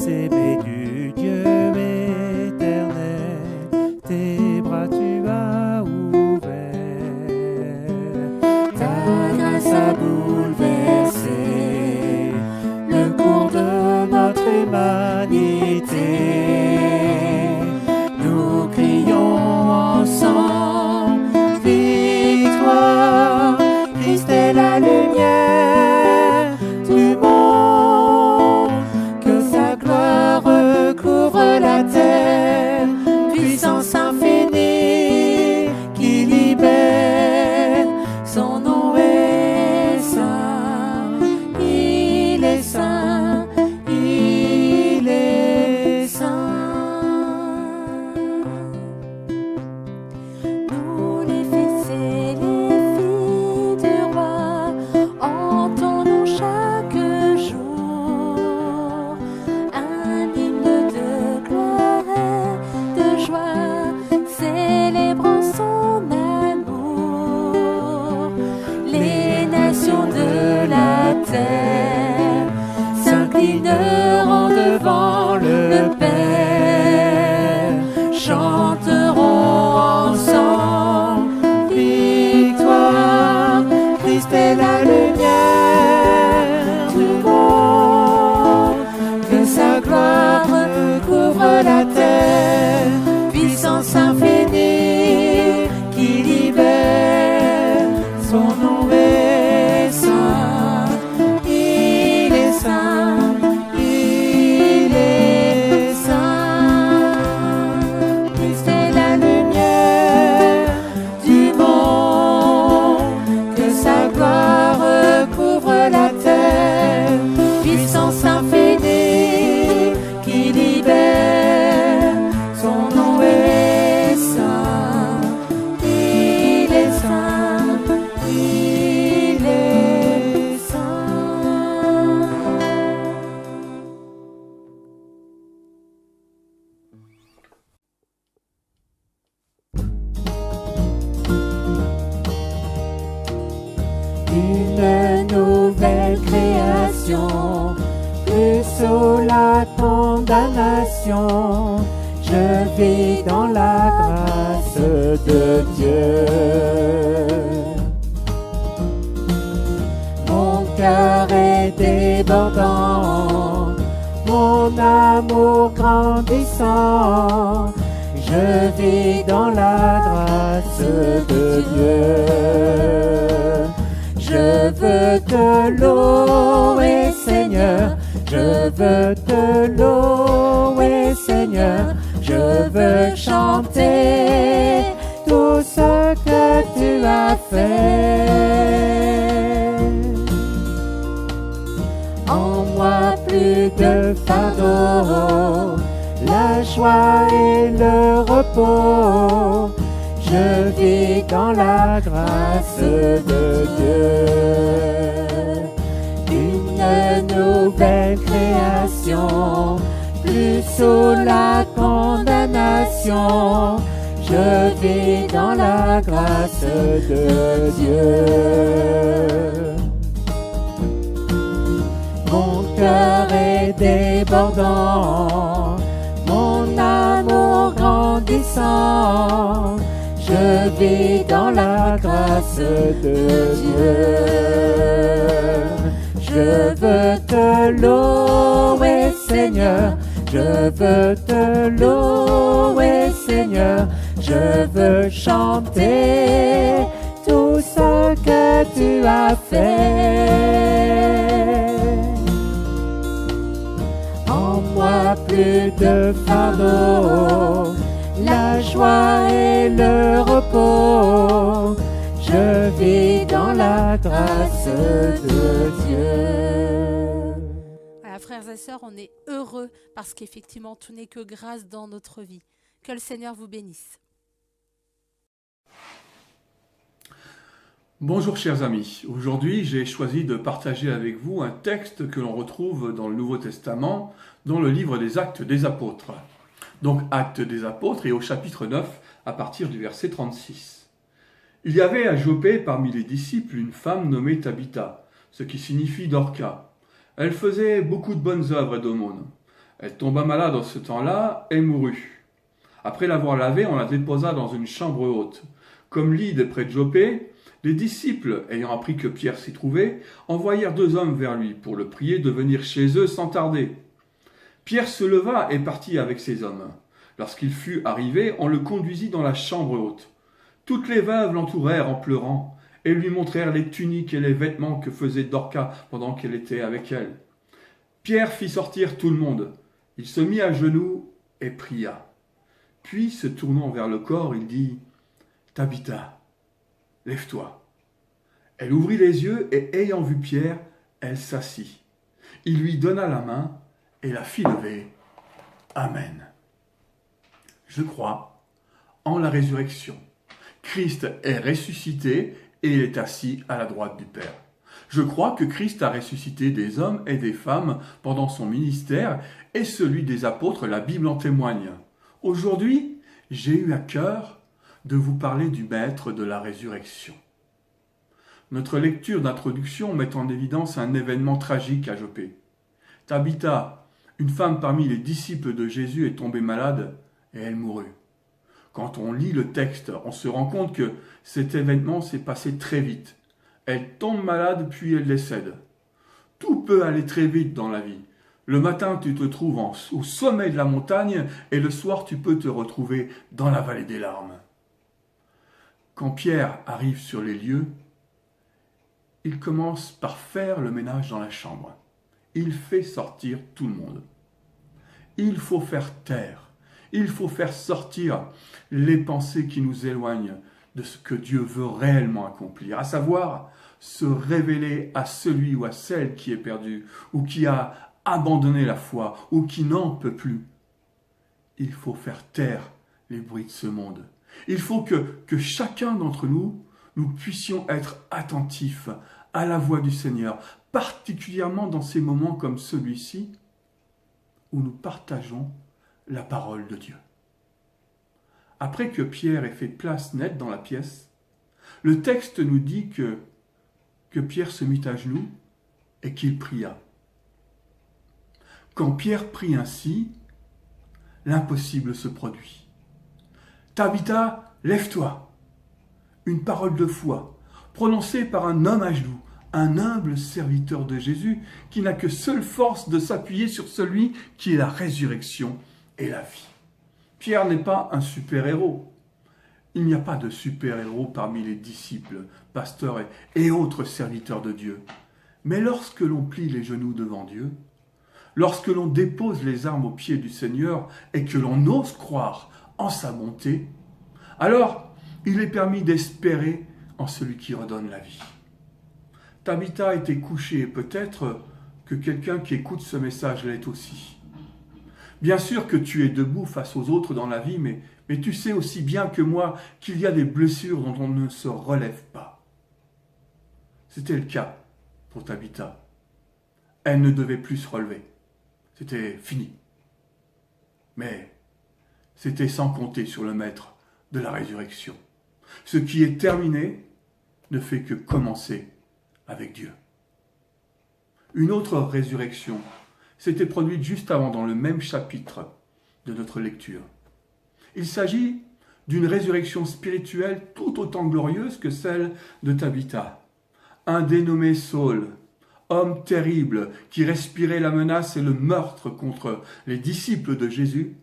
aimé du Dieu éternel, tes bras tu as ouverts. Ta grâce a bouleversé le cours de notre humanité. Nous crions ensemble, victoire, Christ est la lumière du monde, que sa gloire recouvre la terre, puissance infinie qui libère, son nom est saint, il est saint, il est saint. Nous les fils et les filles du roi, entendons chaque jour un hymne de gloire et de joie, célébrant son amour. Les nations de la terre s'inclineront devant le Père, chanteront ensemble, victoire, Christ est la lumière du monde, que sa gloire recouvre la terre, puissance infinie qui libère, son nom est saint, il est saint, il est saint. Christ est la lumière du monde, que sa gloire recouvre la terre, puissance infinie qui libère, son nom est saint, il est saint, il est saint. Une nouvelle création, plus sous la condamnation, je vis dans la grâce de Dieu. Mon cœur est débordant, mon amour grandissant, je vis dans la grâce de Dieu. Je veux te louer, Seigneur, je veux te louer, Seigneur, je veux chanter tout ce que tu as fait. En moi plus de fardeau, la joie et le repos, je vis dans la grâce de Dieu. Une nouvelle création, plus sous la condamnation, je vis dans la grâce de Dieu. Mon cœur est débordant, mon amour grandissant, je vis dans la grâce de Dieu. Je veux te louer, Seigneur, je veux te louer, Seigneur, je veux chanter tout ce que tu as fait. En moi plus de fardeau, la joie et le repos, je vis dans la grâce de Dieu. Voilà, frères et sœurs, on est heureux parce qu'effectivement, tout n'est que grâce dans notre vie. Que le Seigneur vous bénisse. Bonjour chers amis, aujourd'hui j'ai choisi de partager avec vous un texte que l'on retrouve dans le Nouveau Testament, dans le livre des Actes des Apôtres. Donc Actes des Apôtres et au chapitre 9 à partir du verset 36. Il y avait à Jopé parmi les disciples une femme nommée Tabitha, ce qui signifie Dorca. Elle faisait beaucoup de bonnes œuvres et d'aumônes. Elle tomba malade en ce temps-là et mourut. Après l'avoir lavée, on la déposa dans une chambre haute. Comme Lyde près de Jopé, les disciples, ayant appris que Pierre s'y trouvait, envoyèrent 2 hommes vers lui pour le prier de venir chez eux sans tarder. Pierre se leva et partit avec ces hommes. Lorsqu'il fut arrivé, on le conduisit dans la chambre haute. Toutes les veuves l'entourèrent en pleurant et lui montrèrent les tuniques et les vêtements que faisait Dorcas pendant qu'elle était avec elle. Pierre fit sortir tout le monde. Il se mit à genoux et pria. Puis, se tournant vers le corps, il dit « Tabitha, lève-toi. » Elle ouvrit les yeux et, ayant vu Pierre, elle s'assit. Il lui donna la main et la fit lever. Amen. Je crois en la résurrection. Christ est ressuscité et il est assis à la droite du Père. Je crois que Christ a ressuscité des hommes et des femmes pendant son ministère et celui des apôtres, la Bible en témoigne. Aujourd'hui, j'ai eu à cœur de vous parler du Maître de la résurrection. Notre lecture d'introduction met en évidence un événement tragique à Jopé. Tabitha, une femme parmi les disciples de Jésus, est tombée malade et elle mourut. Quand on lit le texte, on se rend compte que cet événement s'est passé très vite. Elle tombe malade puis elle décède. Tout peut aller très vite dans la vie. Le matin, tu te trouves au sommet de la montagne et le soir, tu peux te retrouver dans la vallée des larmes. Quand Pierre arrive sur les lieux, il commence par faire le ménage dans la chambre. Il fait sortir tout le monde. Il faut faire taire. Il faut faire sortir les pensées qui nous éloignent de ce que Dieu veut réellement accomplir, à savoir se révéler à celui ou à celle qui est perdu, ou qui a abandonné la foi, ou qui n'en peut plus. Il faut faire taire les bruits de ce monde. Il faut que chacun d'entre nous, nous puissions être attentifs à la voix du Seigneur, particulièrement dans ces moments comme celui-ci, où nous partageons la parole de Dieu. Après que Pierre ait fait place nette dans la pièce, le texte nous dit que Pierre se mit à genoux et qu'il pria. Quand Pierre prie ainsi, l'impossible se produit. « Tabitha, lève-toi » Une parole de foi, prononcée par un homme à genoux, un humble serviteur de Jésus qui n'a que seule force de s'appuyer sur celui qui est la résurrection et la vie. Pierre n'est pas un super-héros. Il n'y a pas de super-héros parmi les disciples, pasteurs et autres serviteurs de Dieu. Mais lorsque l'on plie les genoux devant Dieu, lorsque l'on dépose les armes aux pieds du Seigneur et que l'on ose croire en sa bonté, alors il est permis d'espérer en celui qui redonne la vie. Tabitha était couchée et peut-être que quelqu'un qui écoute ce message l'est aussi. Bien sûr que tu es debout face aux autres dans la vie, mais tu sais aussi bien que moi qu'il y a des blessures dont on ne se relève pas. C'était le cas pour Tabitha. Elle ne devait plus se relever. C'était fini. Mais c'était sans compter sur le Maître de la résurrection. Ce qui est terminé ne fait que commencer avec Dieu. Une autre résurrection s'était produite juste avant dans le même chapitre de notre lecture. Il s'agit d'une résurrection spirituelle tout autant glorieuse que celle de Tabitha. Un dénommé Saul, homme terrible qui respirait la menace et le meurtre contre les disciples de Jésus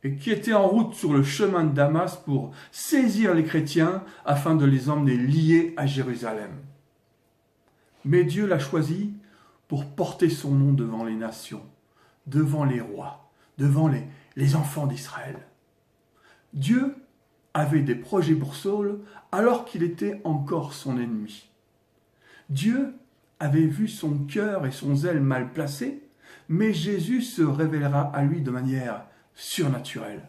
et qui était en route sur le chemin de Damas pour saisir les chrétiens afin de les emmener liés à Jérusalem. Mais Dieu l'a choisi pour porter son nom devant les nations, devant les rois, devant les enfants d'Israël. Dieu avait des projets pour Saul alors qu'il était encore son ennemi. Dieu avait vu son cœur et son zèle mal placés, mais Jésus se révélera à lui de manière surnaturelle.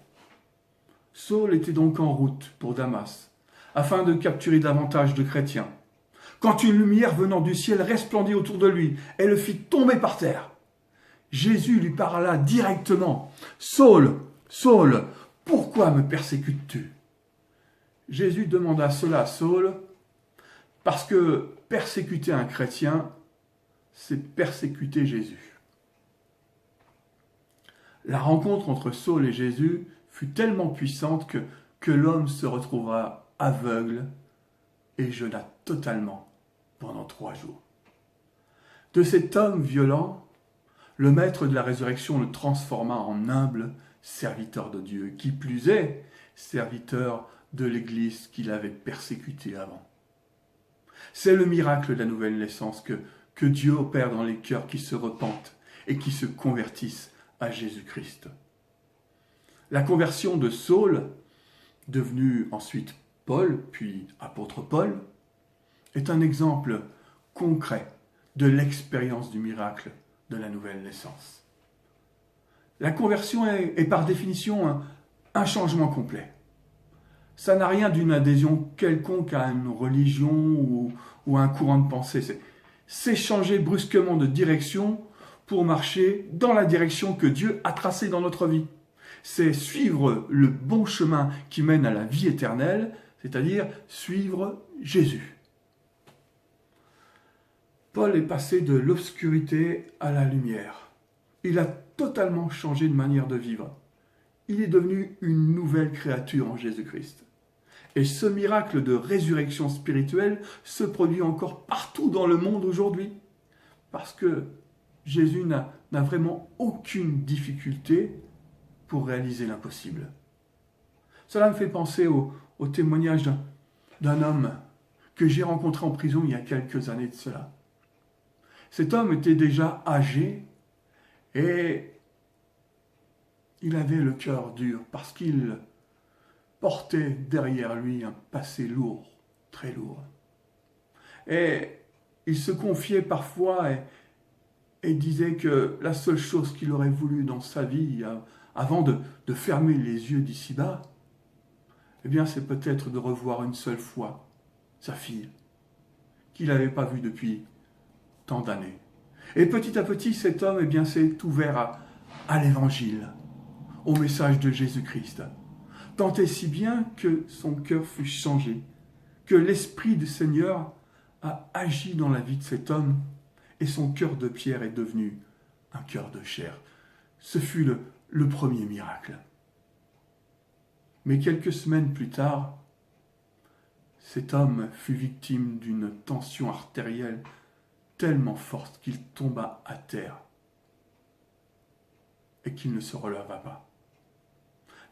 Saul était donc en route pour Damas, afin de capturer davantage de chrétiens, quand une lumière venant du ciel resplendit autour de lui et le fit tomber par terre. Jésus lui parla directement. « Saul, Saul, pourquoi me persécutes-tu » Jésus demanda cela à Saul parce que persécuter un chrétien, c'est persécuter Jésus. La rencontre entre Saul et Jésus fut tellement puissante que l'homme se retrouva aveugle et jeûna totalement pendant 3 jours. De cet homme violent, le maître de la résurrection le transforma en humble serviteur de Dieu, qui plus est, serviteur de l'Église qu'il avait persécutée avant. C'est le miracle de la nouvelle naissance que Dieu opère dans les cœurs qui se repentent et qui se convertissent à Jésus-Christ. La conversion de Saul, devenu ensuite Paul, puis apôtre Paul, est un exemple concret de l'expérience du miracle de la nouvelle naissance. La conversion est par définition un changement complet. Ça n'a rien d'une adhésion quelconque à une religion ou à un courant de pensée. C'est changer brusquement de direction pour marcher dans la direction que Dieu a tracée dans notre vie. C'est suivre le bon chemin qui mène à la vie éternelle, c'est-à-dire suivre Jésus. Paul est passé de l'obscurité à la lumière. Il a totalement changé de manière de vivre. Il est devenu une nouvelle créature en Jésus-Christ. Et ce miracle de résurrection spirituelle se produit encore partout dans le monde aujourd'hui. Parce que Jésus n'a vraiment aucune difficulté pour réaliser l'impossible. Cela me fait penser au témoignage d'un homme que j'ai rencontré en prison il y a quelques années de cela. Cet homme était déjà âgé et il avait le cœur dur parce qu'il portait derrière lui un passé lourd, très lourd. Et il se confiait parfois et disait que la seule chose qu'il aurait voulu dans sa vie, avant de fermer les yeux d'ici-bas, eh bien c'est peut-être de revoir une seule fois sa fille, qu'il n'avait pas vue depuis tant d'années. Et petit à petit, cet homme s'est ouvert à l'évangile, au message de Jésus-Christ. Tant et si bien que son cœur fut changé, que l'Esprit du Seigneur a agi dans la vie de cet homme et son cœur de pierre est devenu un cœur de chair. Ce fut le premier miracle. Mais quelques semaines plus tard, cet homme fut victime d'une tension artérielle tellement forte qu'il tomba à terre et qu'il ne se releva pas.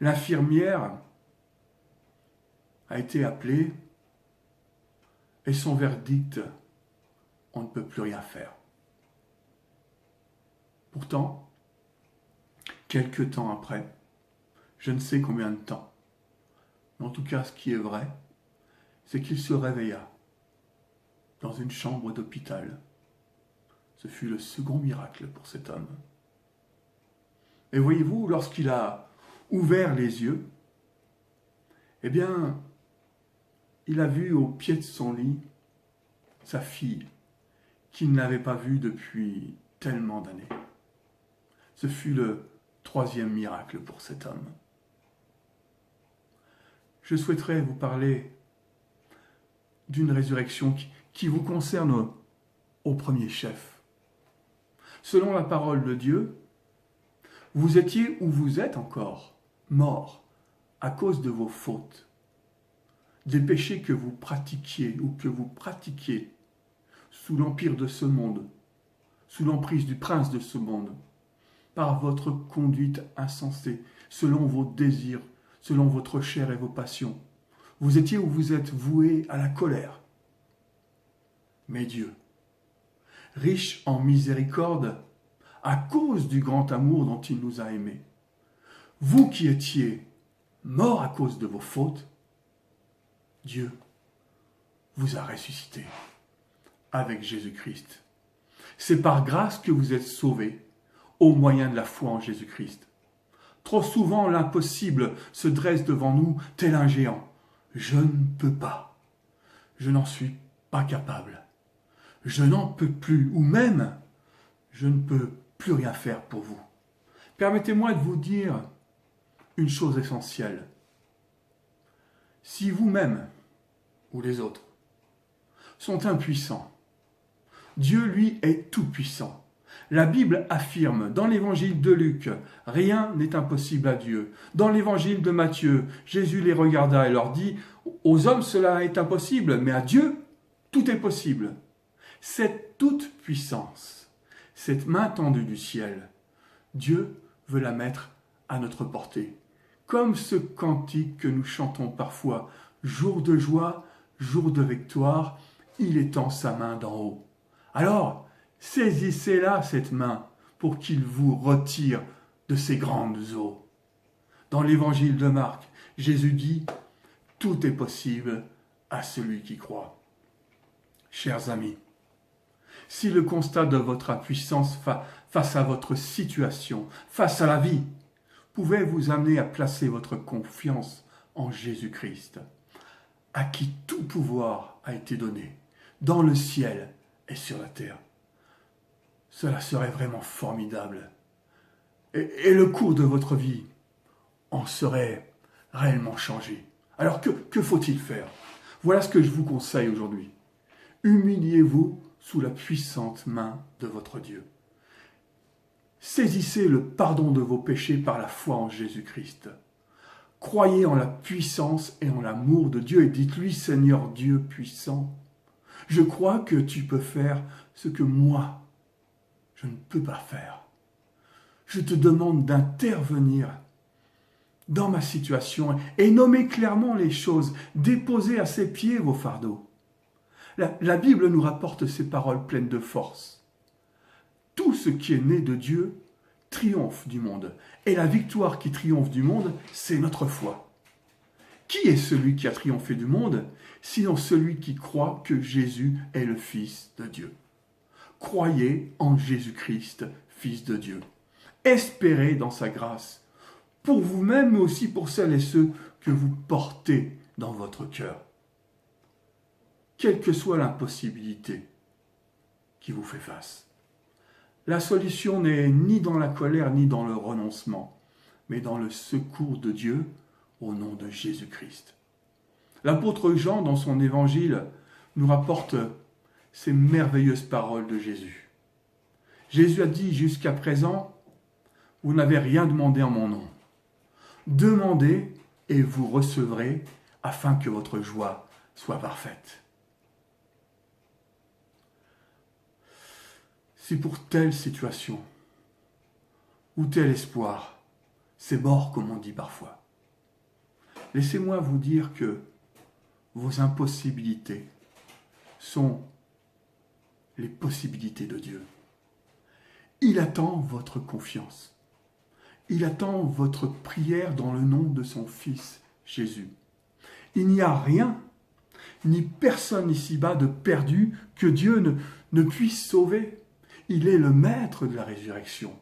L'infirmière a été appelée et son verdict, on ne peut plus rien faire. Pourtant, quelque temps après, je ne sais combien de temps, mais en tout cas ce qui est vrai, c'est qu'il se réveilla dans une chambre d'hôpital. Ce fut le second miracle pour cet homme. Et voyez-vous, lorsqu'il a ouvert les yeux, eh bien, il a vu au pied de son lit sa fille, qu'il n'avait pas vue depuis tellement d'années. Ce fut le troisième miracle pour cet homme. Je souhaiterais vous parler d'une résurrection qui vous concerne au premier chef. Selon la parole de Dieu, vous étiez ou vous êtes encore morts à cause de vos fautes, des péchés que vous pratiquiez ou que vous pratiquiez sous l'empire de ce monde, sous l'emprise du prince de ce monde, par votre conduite insensée, selon vos désirs, selon votre chair et vos passions. Vous étiez ou vous êtes voués à la colère. Mais Dieu, riche en miséricorde, à cause du grand amour dont il nous a aimés, vous qui étiez morts à cause de vos fautes, Dieu vous a ressuscité avec Jésus-Christ. C'est par grâce que vous êtes sauvés au moyen de la foi en Jésus-Christ. Trop souvent, l'impossible se dresse devant nous tel un géant. Je ne peux pas. Je n'en suis pas capable. Je n'en peux plus, ou même, je ne peux plus rien faire pour vous. Permettez-moi de vous dire une chose essentielle. Si vous-même, ou les autres, sont impuissants, Dieu, lui, est tout-puissant. La Bible affirme dans l'évangile de Luc, rien n'est impossible à Dieu. Dans l'évangile de Matthieu, Jésus les regarda et leur dit, aux hommes cela est impossible, mais à Dieu, tout est possible. Cette toute puissance, cette main tendue du ciel, Dieu veut la mettre à notre portée. Comme ce cantique que nous chantons parfois, jour de joie, jour de victoire, il étend sa main d'en haut. Alors, saisissez-la, cette main, pour qu'il vous retire de ces grandes eaux. Dans l'évangile de Marc, Jésus dit « Tout est possible à celui qui croit ». Chers amis, si le constat de votre impuissance face à votre situation, face à la vie, pouvait vous amener à placer votre confiance en Jésus-Christ, à qui tout pouvoir a été donné, dans le ciel et sur la terre. Cela serait vraiment formidable. Et le cours de votre vie en serait réellement changé. Alors que faut-il faire? Voilà ce que je vous conseille aujourd'hui. Humiliez-vous sous la puissante main de votre Dieu. Saisissez le pardon de vos péchés par la foi en Jésus-Christ. Croyez en la puissance et en l'amour de Dieu et dites-lui, Seigneur Dieu puissant, je crois que tu peux faire ce que moi, je ne peux pas faire. Je te demande d'intervenir dans ma situation et nommer clairement les choses, déposez à ses pieds vos fardeaux. La Bible nous rapporte ces paroles pleines de force. Tout ce qui est né de Dieu triomphe du monde. Et la victoire qui triomphe du monde, c'est notre foi. Qui est celui qui a triomphé du monde, sinon celui qui croit que Jésus est le Fils de Dieu? Croyez en Jésus-Christ, Fils de Dieu. Espérez dans sa grâce, pour vous-même, mais aussi pour celles et ceux que vous portez dans votre cœur. Quelle que soit l'impossibilité qui vous fait face. La solution n'est ni dans la colère ni dans le renoncement, mais dans le secours de Dieu au nom de Jésus-Christ. L'apôtre Jean, dans son évangile, nous rapporte ces merveilleuses paroles de Jésus. Jésus a dit jusqu'à présent, vous n'avez rien demandé en mon nom. Demandez et vous recevrez afin que votre joie soit parfaite. Si pour telle situation ou tel espoir, c'est mort comme on dit parfois, laissez-moi vous dire que vos impossibilités sont les possibilités de Dieu. Il attend votre confiance. Il attend votre prière dans le nom de son Fils Jésus. Il n'y a rien, ni personne ici-bas de perdu que Dieu ne puisse sauver. Il est le maître de la résurrection.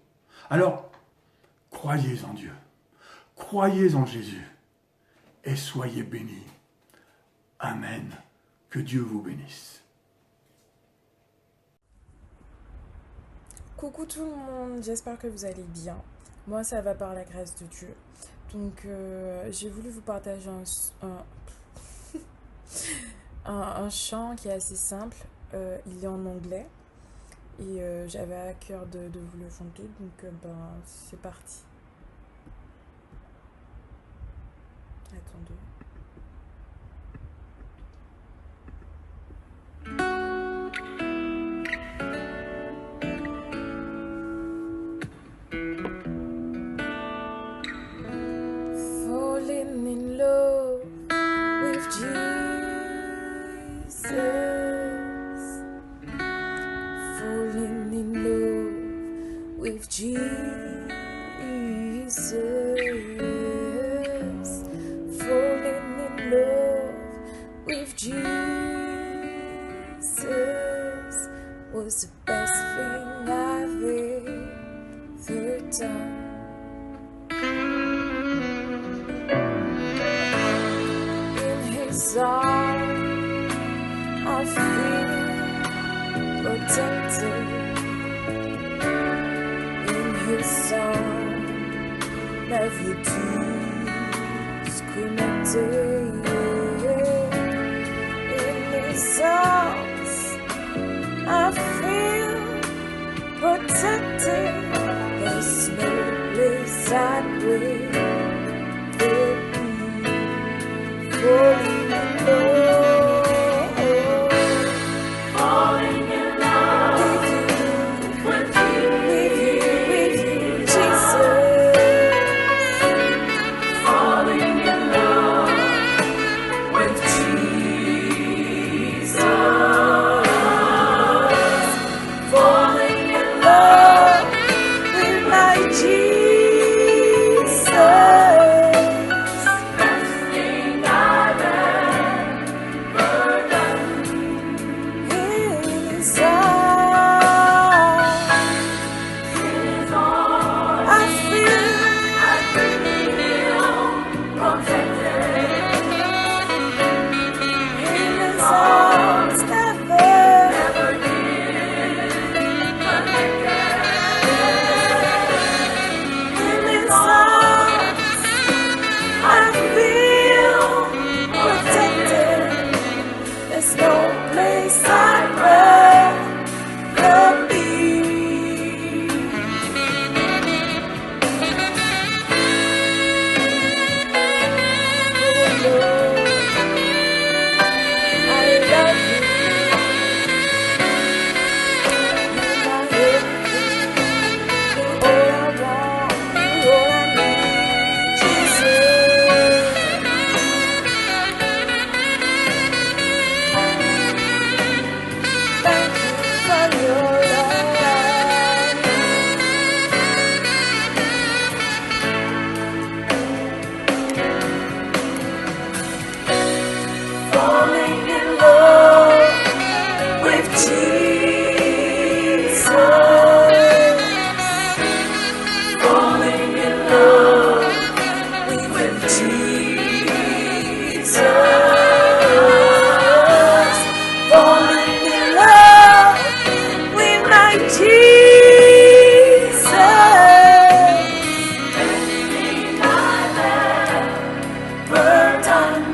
Alors, croyez en Dieu, croyez en Jésus et soyez bénis. Amen. Que Dieu vous bénisse. Coucou tout le monde, j'espère que vous allez bien. Moi, ça va par la grâce de Dieu. Donc, j'ai voulu vous partager un chant qui est assez simple. Il est en anglais. Et j'avais à cœur de vous le chanter, donc c'est parti. Attendez. Falling in love with Jesus. Falling in love with Jesus. Falling in love with Jesus was the best thing I've ever done. In his arms I feel protected. In his song, never disconnected. In his arms, I feel protected. sacred will be falling in love, Falling in love with you, Jesus. falling in love with Jesus, falling in love With my Jesus, best thing I've ever done. His arms, His arms, I feel I feel protected. in His arms, never. Never disconnected. In His arms, I feel protected. There's no place I'd rather be. Oh Lord, I love you. You're my everything. You're all I want. You're all I need, Jesus. Thank you for your love. Falling in love with Jesus. Falling in love with Jesus. Falling in love with my Jesus. Everything I've We're done.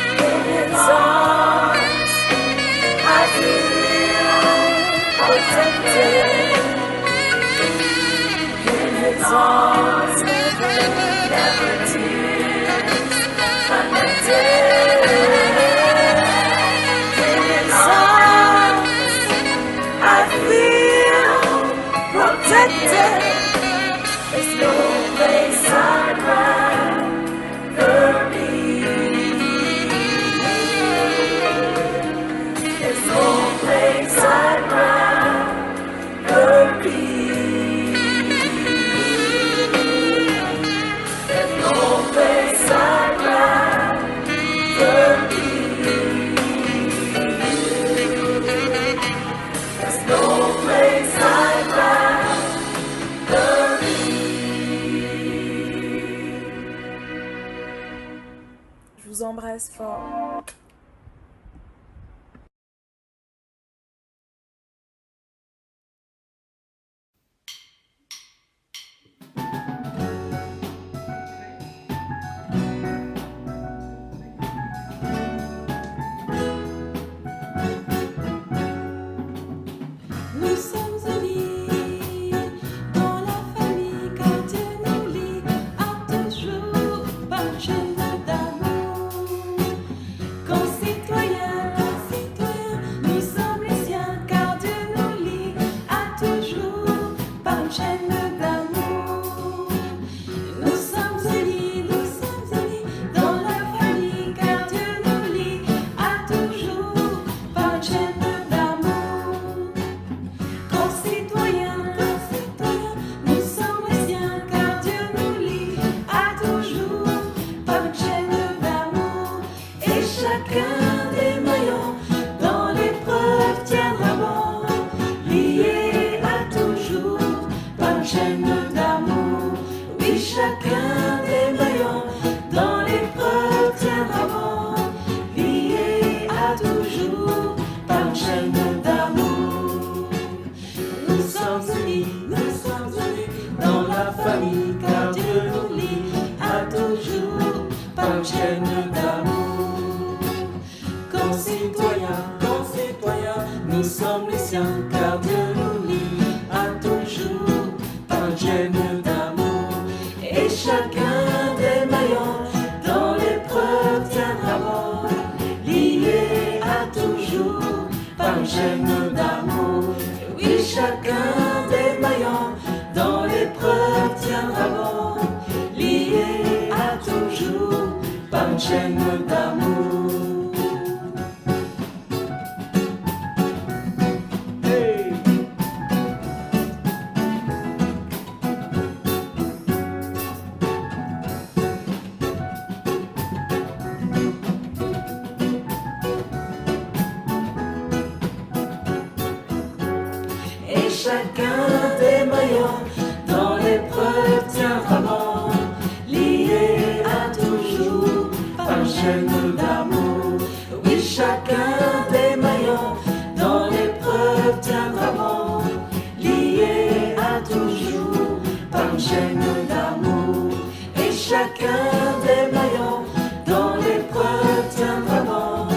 In His arms, I feel protected. In His arms, never disconnected. In His arms, I feel protected. There's no place I'd rather be. There's no place I'd rather be. There's no place I'd rather be. There's no place I'd rather be. Je vous embrasse fort. Nous sommes unis dans la famille car Dieu nous lie à toujours par une chaîne d'amour. Concitoyens, nous sommes les siens car Dieu nous lie à toujours par une chaîne d'amour. Nous sommes unis dans la famille car Dieu nous lie à toujours par une chaîne d'amour. Concitoyens, nous sommes les siens car Dieu nous lie à toujours par une chaîne d'amour. Et chacun des maillons dans l'épreuve tiendra bon, lié à toujours par une chaîne d'amour. Oui, chacun des maillons dans l'épreuve tiendra bon, lié à toujours par une chaîne d'amour. Nous sommes unis dans la famille car Dieu nous lie à toujours par une chaîne d'amour. Concitoyens, nous sommes les siens car Dieu nous chaîne d'amour. Oui, chacun des maillons dans l'épreuve tiendra bon, lié à toujours par une chaîne d'amour. Et chacun des maillons dans l'épreuve tiendra bon, lié à toujours par une chaîne d'amour. Oui, chacun des maillons dans l'épreuve tiendra bon, lié à toujours par une chaîne d'amour. Et chacun des maillons dans l'épreuve tiendra bon,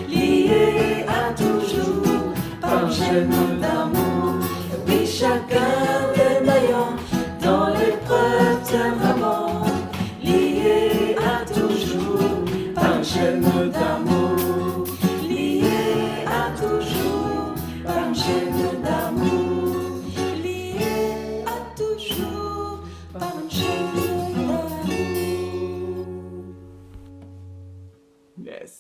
lié à toujours par une chaîne d'amour. Oui, chacun des maillons dans l'épreuve tiendra bon, lié à toujours par une chaîne d'amour, lié à toujours par une chaîne d'amour, lié à toujours par une chaîne d'amour. Yes.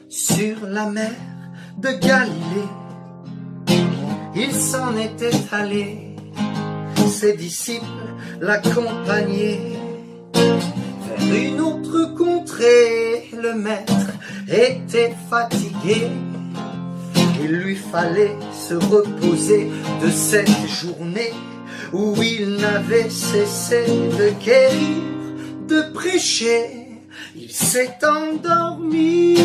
Sur la mer de Galilée, il s'en était allé, ses disciples l'accompagnaient vers une autre contrée. Le maître était fatigué, il lui fallait se reposer de cette journée où il n'avait cessé de guérir, de prêcher. Il s'est endormi.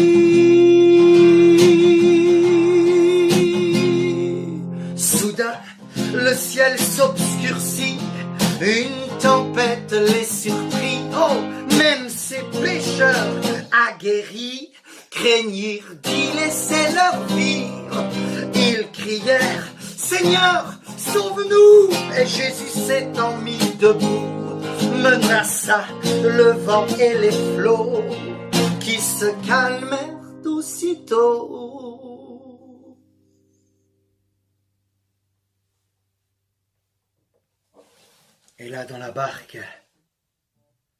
Soudain, le ciel s'obscurcit, une tempête les surprit. Oh, même ces pécheurs aguerris craignirent d'y laisser leur vie. Ils crièrent, Seigneur, sauve-nous! Et Jésus s'étant mis debout, menaça le vent et les flots qui se calmèrent aussitôt. Et là dans la barque,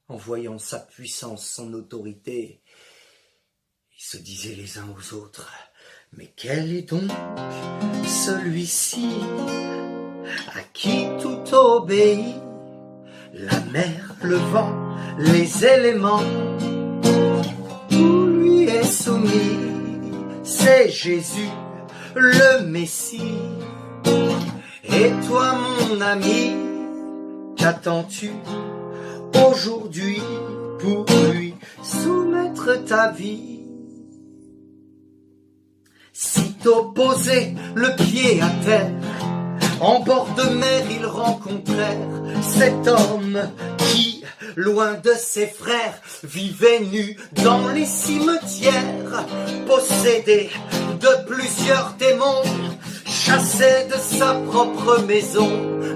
en voyant sa puissance, son autorité, ils se disaient les uns aux autres, mais quel est donc celui-ci à qui tout obéit? La mer, le vent, les éléments, tout lui est soumis. C'est Jésus, le Messie. Et toi, mon ami, qu'attends-tu aujourd'hui pour lui soumettre ta vie? Sitôt posé le pied à terre, en bord de mer, ils rencontrèrent cet homme qui, loin de ses frères, vivait nu dans les cimetières, possédé de plusieurs démons, chassé de sa propre maison,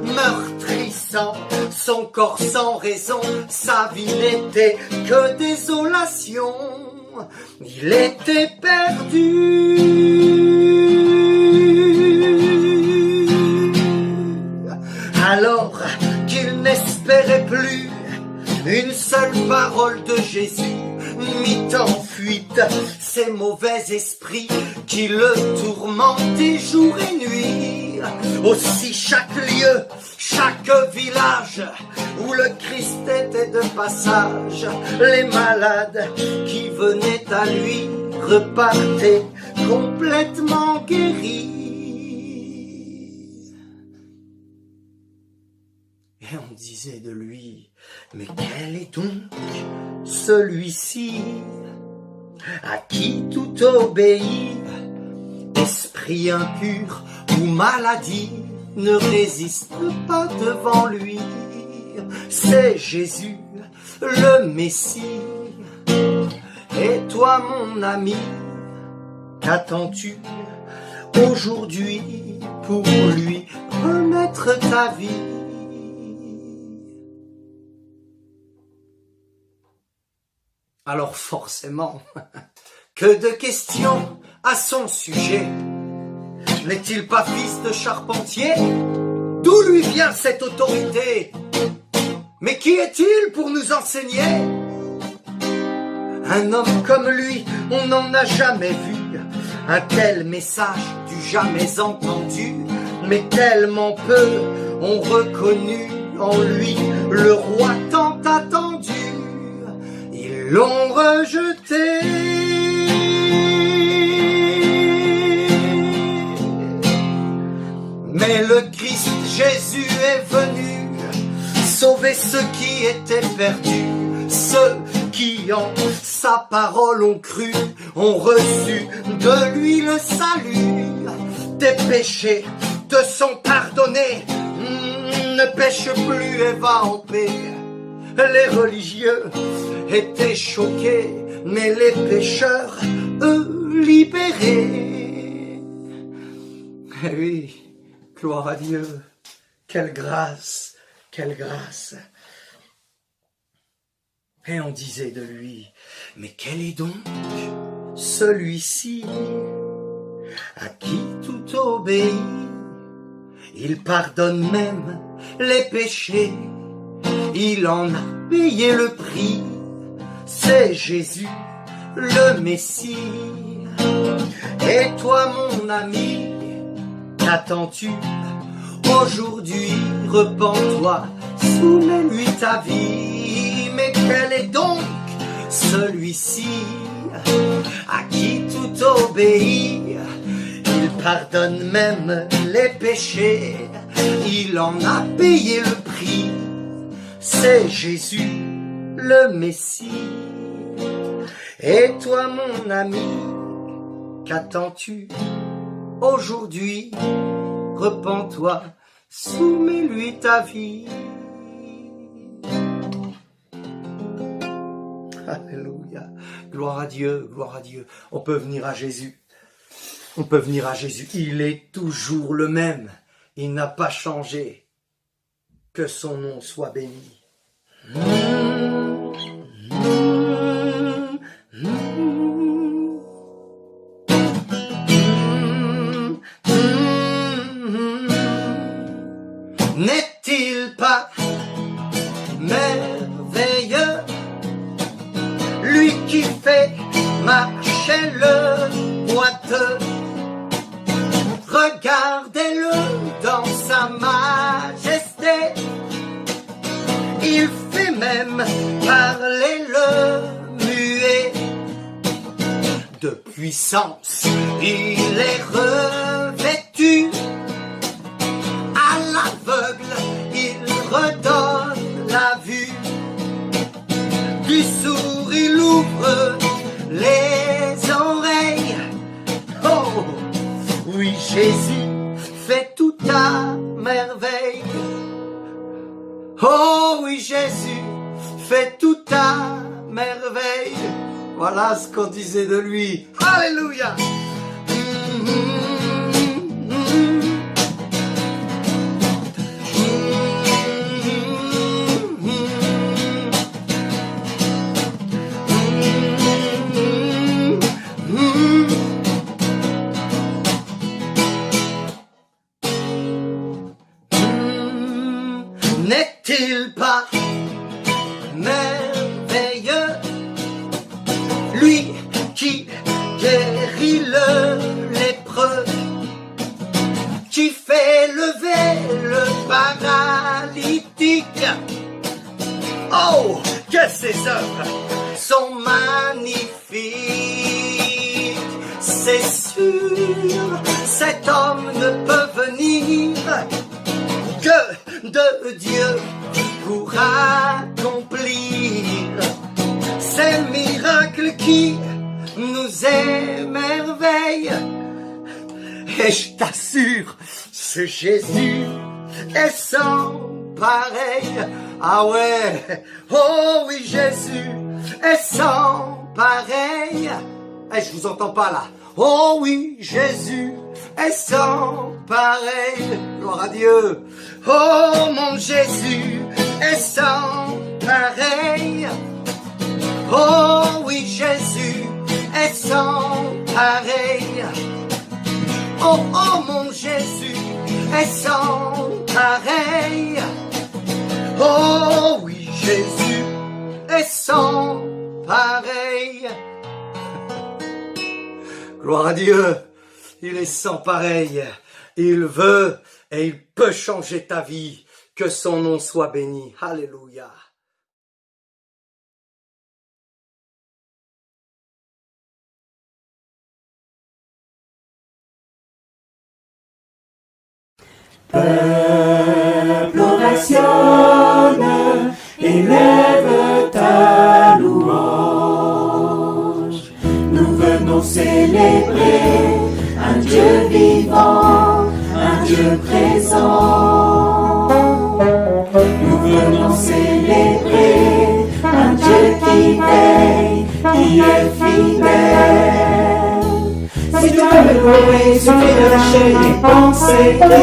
meurtrissant son corps sans raison. Sa vie n'était que désolation, il était perdu. Alors qu'il n'espérait plus une seule parole de Jésus, mit en fuite ces mauvais esprits qui le tourmentaient jour et nuit. Aussi chaque lieu, chaque village où le Christ était de passage, les malades qui venaient à lui repartaient complètement guéris. Et on disait de lui, mais quel est donc celui-ci à qui tout obéit? Esprit impur ou maladie ne résiste pas devant lui. c'est Jésus, le Messie. Et toi mon ami, qu'attends-tu aujourd'hui pour lui remettre ta vie? Alors forcément, que de questions à son sujet. N'est-il pas fils de charpentier? D'où lui vient cette autorité? Mais qui est-il pour nous enseigner? Un homme comme lui, on n'en a jamais vu. Un tel message du jamais entendu. Mais tellement peu ont reconnu en lui le roi tant attendu. Ils l'ont rejeté. Mais le Christ Jésus est venu sauver ceux qui étaient perdus, ceux qui en sa parole ont cru, ont reçu de lui le salut. Tes péchés te sont pardonnés, ne pêche plus et va en paix. Les religieux étaient choqués, mais les pécheurs, eux, libérés. Eh oui, gloire à Dieu, quelle grâce, quelle grâce. Et on disait de lui, mais quel est donc celui-ci à qui tout obéit? Il pardonne même les péchés, il en a payé le prix. C'est Jésus, le Messie. Et toi mon ami, qu'attends-tu aujourd'hui? Repens-toi, soumets-lui ta vie. Mais quel est donc celui-ci à qui tout obéit? Il pardonne même les péchés, il en a payé le prix. C'est Jésus, le Messie. Et toi mon ami, qu'attends-tu aujourd'hui? Repens-toi, soumets-lui ta vie. Alléluia, gloire à Dieu, gloire à Dieu. On peut venir à Jésus, on peut venir à Jésus. Il est toujours le même, il n'a pas changé. Que son nom soit béni. N'est-il pas merveilleux, lui qui fait marcher le boiteux? Regardez-le dans sa majesté, il fait même parler le muet. De puissance, il est revêtu. À l'aveugle, il redonne la vue. Du sourd, il ouvre les oreilles. Oh, oui, Jésus fait tout à merveille. Oh oui, Jésus fait tout à merveille. Voilà ce qu'on disait de lui. Alléluia. N'est-il pas merveilleux, lui qui guérit le lépreux, qui fait lever le paralytique? Oh, que ses œuvres sont magnifiques. C'est sûr, cet homme ne peut venir que de Dieu pour accomplir ces miracles qui nous émerveillent. Et je t'assure, ce Jésus est sans pareil. Ah ouais, oh oui, Jésus est sans pareil. Eh, je vous entends pas là. Oh oui, Jésus est sans pareil. Gloire à Dieu. Oh mon Jésus est sans pareil. Oh oui, Jésus est sans pareil. Oh, oh mon Jésus est sans pareil. Oh oui, Jésus est sans pareil. Gloire à Dieu, il est sans pareil. Il veut et il peut changer ta vie. Que son nom soit béni. Alléluia. Peuple, orationne, élève ta louange. Nous venons célébrer un Dieu vivant, un Dieu présent. Nous venons célébrer un Dieu qui veille, qui est fidèle. Si tu veux le louer, il suffit de lâcher les pensées qui te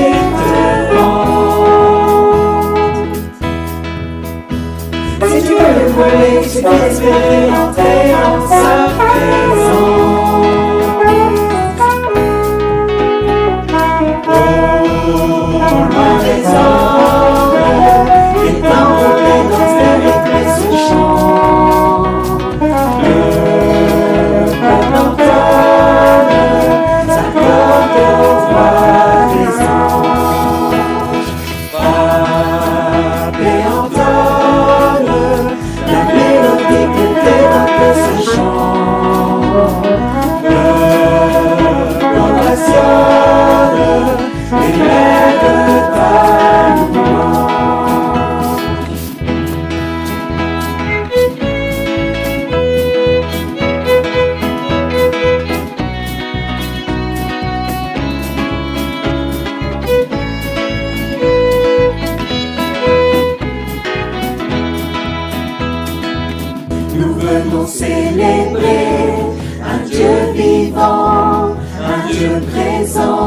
hantent. Si tu veux le louer, il suffit d'espérer entrer en sa présence. Oh, loin des hommes, étant roulés dans ses rythmes se chante. Le peuple entonne sa corde aux voix des anges. Frappe et entonne la mélodie que tes notes se chantent. Le peuple orationne, élève ta louange. Nous venons célébrer un Dieu vivant, un Dieu présent.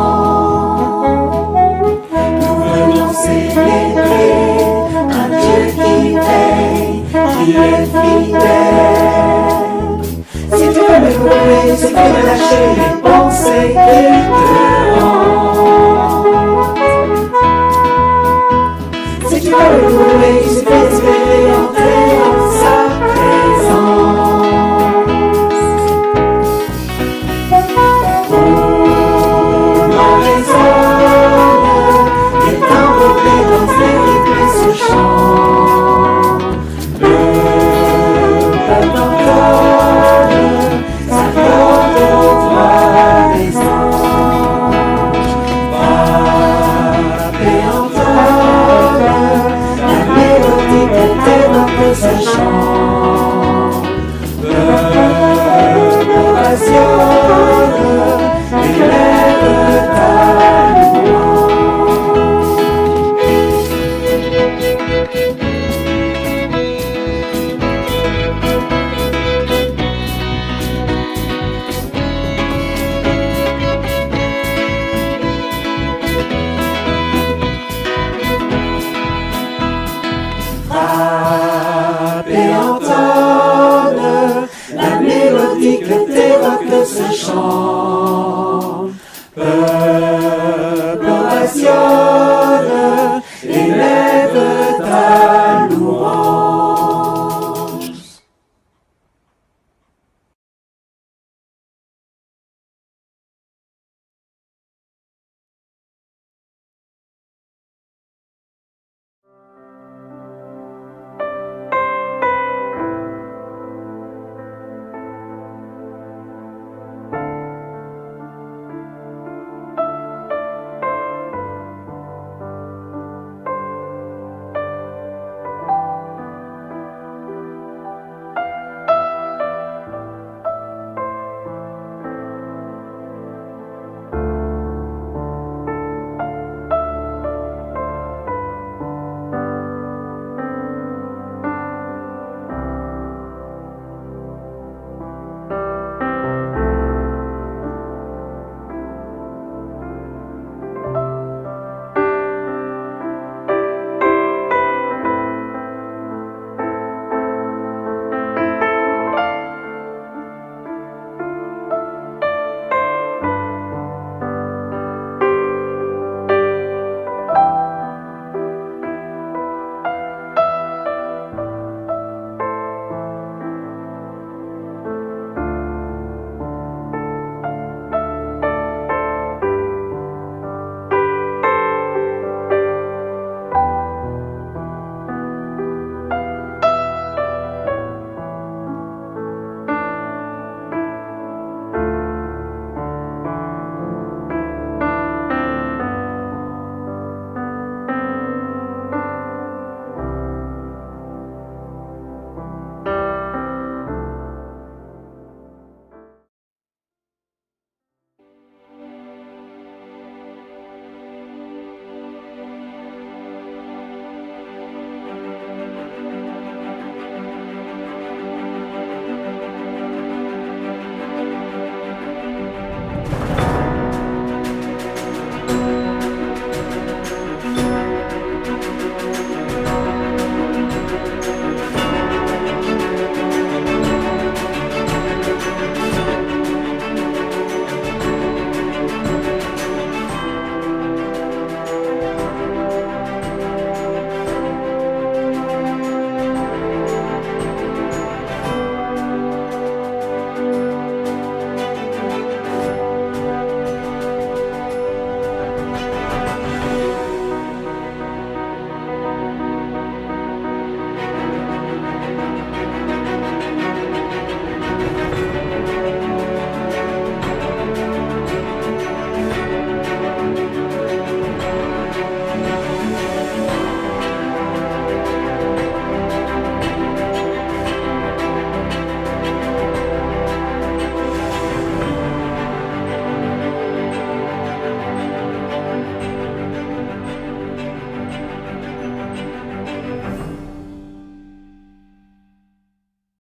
Nous venons célébrer un Dieu qui veille, qui est fidèle. Si tu veux le louer, il suffit de lâcher les pensées qui te hantent. Si tu veux le louer, il suffit d'espérer entrer en sa présence. Oh, dans les hommes, étant roulés dans ses rythmes se chantent. Le peuple entonne sa corde aux voix des anges. Frappe et entonne la mélodie que tes notes se chantent. Peuple orationne, élève ta frappe et entonne la mélodie que tes rocs se chantent.